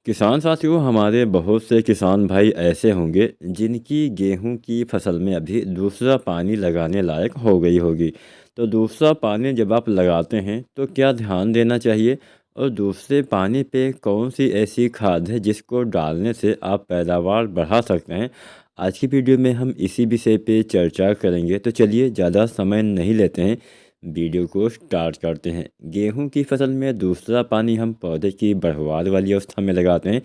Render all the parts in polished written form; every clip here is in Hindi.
किसान साथियों, हमारे बहुत से किसान भाई ऐसे होंगे जिनकी गेहूं की फसल में अभी दूसरा पानी लगाने लायक हो गई होगी। तो दूसरा पानी जब आप लगाते हैं तो क्या ध्यान देना चाहिए, और दूसरे पानी पे कौन सी ऐसी खाद है जिसको डालने से आप पैदावार बढ़ा सकते हैं। आज की वीडियो में हम इसी विषय पे चर्चा करेंगे। तो चलिए ज़्यादा समय नहीं लेते हैं, वीडियो को स्टार्ट करते हैं। गेहूं की फसल में दूसरा पानी हम पौधे की बढ़वार वाली अवस्था में लगाते हैं।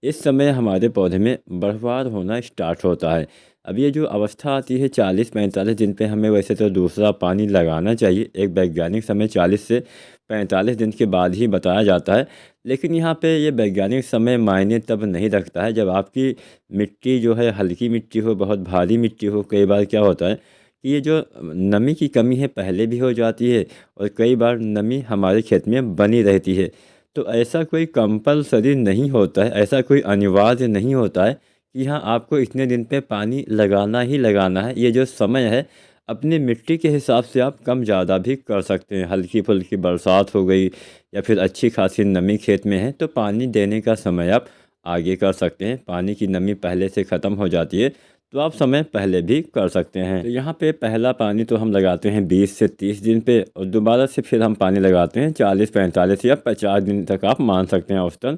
इस समय हमारे पौधे में बढ़वार होना स्टार्ट होता है। अब ये जो अवस्था आती है 40-45 दिन पे, हमें वैसे तो दूसरा पानी लगाना चाहिए। एक वैज्ञानिक समय 40 से 45 दिन के बाद ही बताया जाता है। लेकिन यहाँ पे ये वैज्ञानिक समय मायने तब नहीं रखता है जब आपकी मिट्टी जो है हल्की मिट्टी हो, बहुत भारी मिट्टी हो। कई बार क्या होता है कि ये जो नमी की कमी है पहले भी हो जाती है, और कई बार नमी हमारे खेत में बनी रहती है। तो ऐसा कोई कंपलसरी नहीं होता है, ऐसा कोई अनिवार्य नहीं होता है कि हाँ आपको इतने दिन पे पानी लगाना ही लगाना है। ये जो समय है अपनी मिट्टी के हिसाब से आप कम ज़्यादा भी कर सकते हैं। हल्की फुल्की बरसात हो गई या फिर अच्छी खासी नमी खेत में है तो पानी देने का समय आप आगे कर सकते हैं। पानी की नमी पहले से ख़त्म हो जाती है तो आप समय पहले भी कर सकते हैं। तो यहाँ पे पहला पानी तो हम लगाते हैं 20 से 30 दिन पे, और दोबारा से फिर हम पानी लगाते हैं 40-45 या 50 दिन तक आप मान सकते हैं औसतन।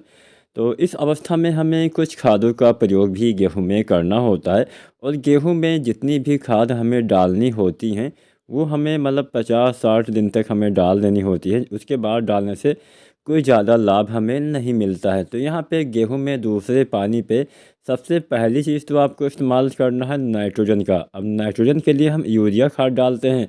तो इस अवस्था में हमें कुछ खादों का प्रयोग भी गेहूं में करना होता है, और गेहूं में जितनी भी खाद हमें डालनी होती हैं वो हमें मतलब 50-60 दिन तक हमें डाल देनी होती है। उसके बाद डालने से कोई ज़्यादा लाभ हमें नहीं मिलता है। तो यहाँ पे गेहूं में दूसरे पानी पे सबसे पहली चीज़ तो आपको इस्तेमाल करना है नाइट्रोजन का। अब नाइट्रोजन के लिए हम यूरिया खाद डालते हैं।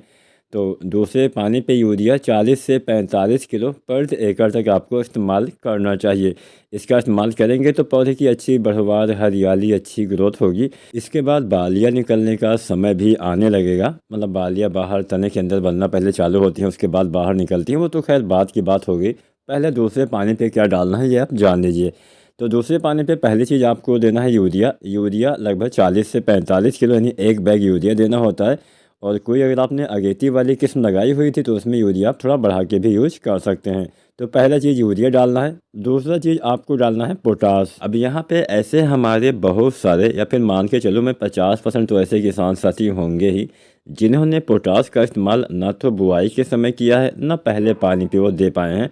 तो दूसरे पानी पे यूरिया 40 से 45 किलो पर एकड़ तक आपको इस्तेमाल करना चाहिए। इसका इस्तेमाल करेंगे तो पौधे की अच्छी बढ़वार, हरियाली, अच्छी ग्रोथ होगी। इसके बाद बालियाँ निकलने का समय भी आने लगेगा। मतलब बालियाँ बाहर तने के अंदर बनना पहले चालू होती हैं, उसके बाद बाहर निकलती हैं। वो तो खैर बाद की बात हो गई। पहले दूसरे पानी पे क्या डालना है ये आप जान लीजिए। तो दूसरे पानी पे पहली चीज़ आपको देना है यूरिया। यूरिया लगभग 40 से 45 किलो यानी एक बैग यूरिया देना होता है। और कोई अगर आपने अगेती वाली किस्म लगाई हुई थी तो उसमें यूरिया आप थोड़ा बढ़ा के भी यूज कर सकते हैं। तो पहला चीज़ यूरिया डालना है। दूसरा चीज़ आपको डालना है पोटास। अब यहाँ पे ऐसे हमारे बहुत सारे, या फिर मान के चलो मैं 50% तो ऐसे किसान साथी होंगे ही जिन्होंने पोटास का इस्तेमाल ना तो बुआई के समय किया है ना पहले पानी पे वो दे पाए हैं।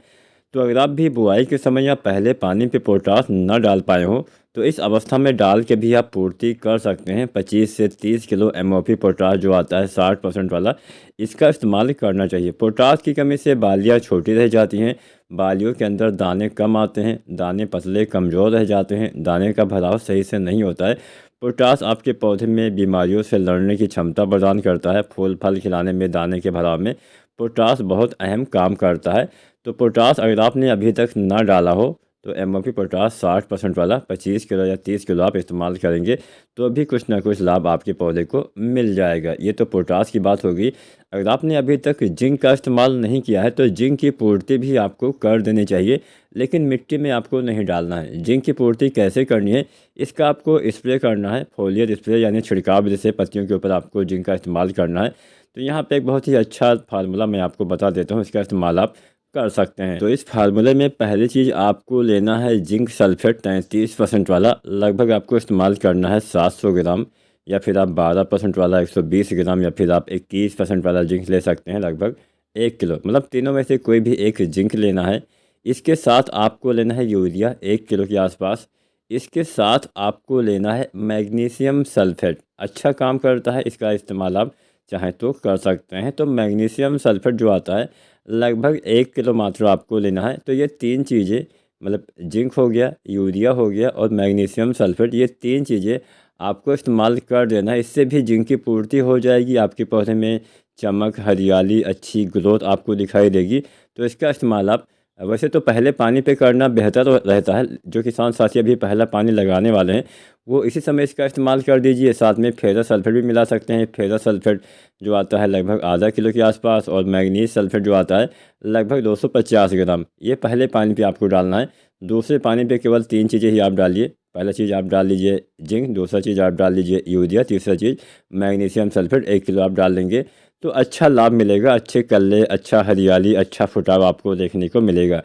तो अगर आप भी बुआई के समय या पहले पानी पे पोटास न डाल पाए हो तो इस अवस्था में डाल के भी आप पूर्ति कर सकते हैं। 25 से 30 किलो एमओपी पोटास जो आता है 60% वाला, इसका इस्तेमाल करना चाहिए। पोटास की कमी से बालियाँ छोटी रह जाती हैं, बालियों के अंदर दाने कम आते हैं, दाने पतले कमज़ोर रह जाते हैं, दाने का भराव सही से नहीं होता है। पोटास आपके पौधे में बीमारियों से लड़ने की क्षमता प्रदान करता है। फूल फल खिलाने में, दाने के भराव में पोटास बहुत अहम काम करता है। तो पोटास अगर आपने अभी तक ना डाला हो तो एमओपी पोटास 60% वाला 25 किलो या 30 किलो आप इस्तेमाल करेंगे तो भी कुछ ना कुछ लाभ आपके पौधे को मिल जाएगा। ये तो पोटास की बात होगी। अगर आपने अभी तक जिंक का इस्तेमाल नहीं किया है तो जिंक की पूर्ति भी आपको कर देनी चाहिए, लेकिन मिट्टी में आपको नहीं डालना है। जिंक की पूर्ति कैसे करनी है, इसका आपको स्प्रे करना है, फोलियर स्प्रे यानी छिड़काव जैसे पत्तियों के ऊपर आपको जिंक का इस्तेमाल करना है। तो यहाँ पे एक बहुत ही अच्छा फार्मूला मैं आपको बता देता हूँ, इसका इस्तेमाल आप कर सकते हैं। तो इस फार्मूले में पहली चीज़ आपको लेना है जिंक सल्फेट 33% वाला। लगभग आपको इस्तेमाल करना है 700 ग्राम, या फिर आप 12% वाला 120 ग्राम, या फिर आप 21% वाला जिंक ले सकते हैं लगभग 1 किलो। मतलब तीनों में से कोई भी एक जिंक लेना है। इसके साथ आपको लेना है यूरिया 1 किलो के आसपास। इसके साथ आपको लेना है मैग्नीशियम सल्फेट, अच्छा काम करता है, इसका इस्तेमाल आप चाहें तो कर सकते हैं। तो मैग्नीशियम सल्फेट जो आता है लगभग 1 किलो मात्रा आपको लेना है। तो ये तीन चीज़ें, मतलब जिंक हो गया, यूरिया हो गया और मैग्नीशियम सल्फेट, ये तीन चीज़ें आपको इस्तेमाल कर देना है। इससे भी जिंक की पूर्ति हो जाएगी, आपके पौधे में चमक, हरियाली, अच्छी ग्रोथ आपको दिखाई देगी। तो इसका इस्तेमाल आप वैसे तो पहले पानी पे करना बेहतर रहता है। जो किसान साथी अभी पहला पानी लगाने वाले हैं वो इसी समय इसका इस्तेमाल कर दीजिए। साथ में फेरस सल्फेट भी मिला सकते हैं। फेरस सल्फेट जो आता है लगभग आधा किलो के आसपास, और मैग्नीज सल्फेट जो आता है लगभग 250 ग्राम, ये पहले पानी पे आपको डालना है। दूसरे पानी पे केवल तीन चीज़ें ही आप डालिए। पहला चीज़ आप डाल लीजिए जिंक, दूसरा चीज़ आप डाल लीजिए यूरिया, तीसरा चीज़ मैग्नीशियम सल्फेट 1 किलो आप डाल देंगे तो अच्छा लाभ मिलेगा। अच्छे कल्ले, अच्छा हरियाली, अच्छा फुटाव आपको देखने को मिलेगा।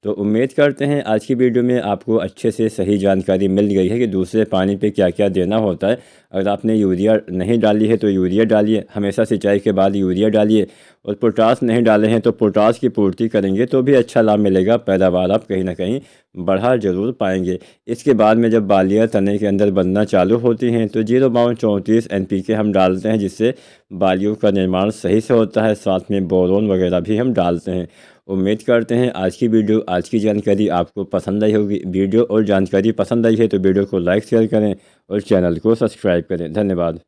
तो उम्मीद करते हैं आज की वीडियो में आपको अच्छे से सही जानकारी मिल गई है कि दूसरे पानी पे क्या क्या देना होता है। अगर आपने यूरिया नहीं डाली है तो यूरिया डालिए, हमेशा सिंचाई के बाद यूरिया डालिए। और पोटास नहीं डाले हैं तो पोटास की पूर्ति करेंगे तो भी अच्छा लाभ मिलेगा, पैदावार आप कहीं ना कहीं बढ़ा जरूर पाएंगे। इसके बाद में जब बालियाँ तने के अंदर बनना चालू होती हैं तो 0/34 NPK हम डालते हैं, जिससे बालियों का निर्माण सही से होता है। साथ में बोरोन वगैरह भी हम डालते हैं। उम्मीद करते हैं आज की वीडियो, आज की जानकारी आपको पसंद आई होगी। वीडियो और जानकारी पसंद आई है तो वीडियो को लाइक शेयर करें और चैनल को सब्सक्राइब करें। धन्यवाद।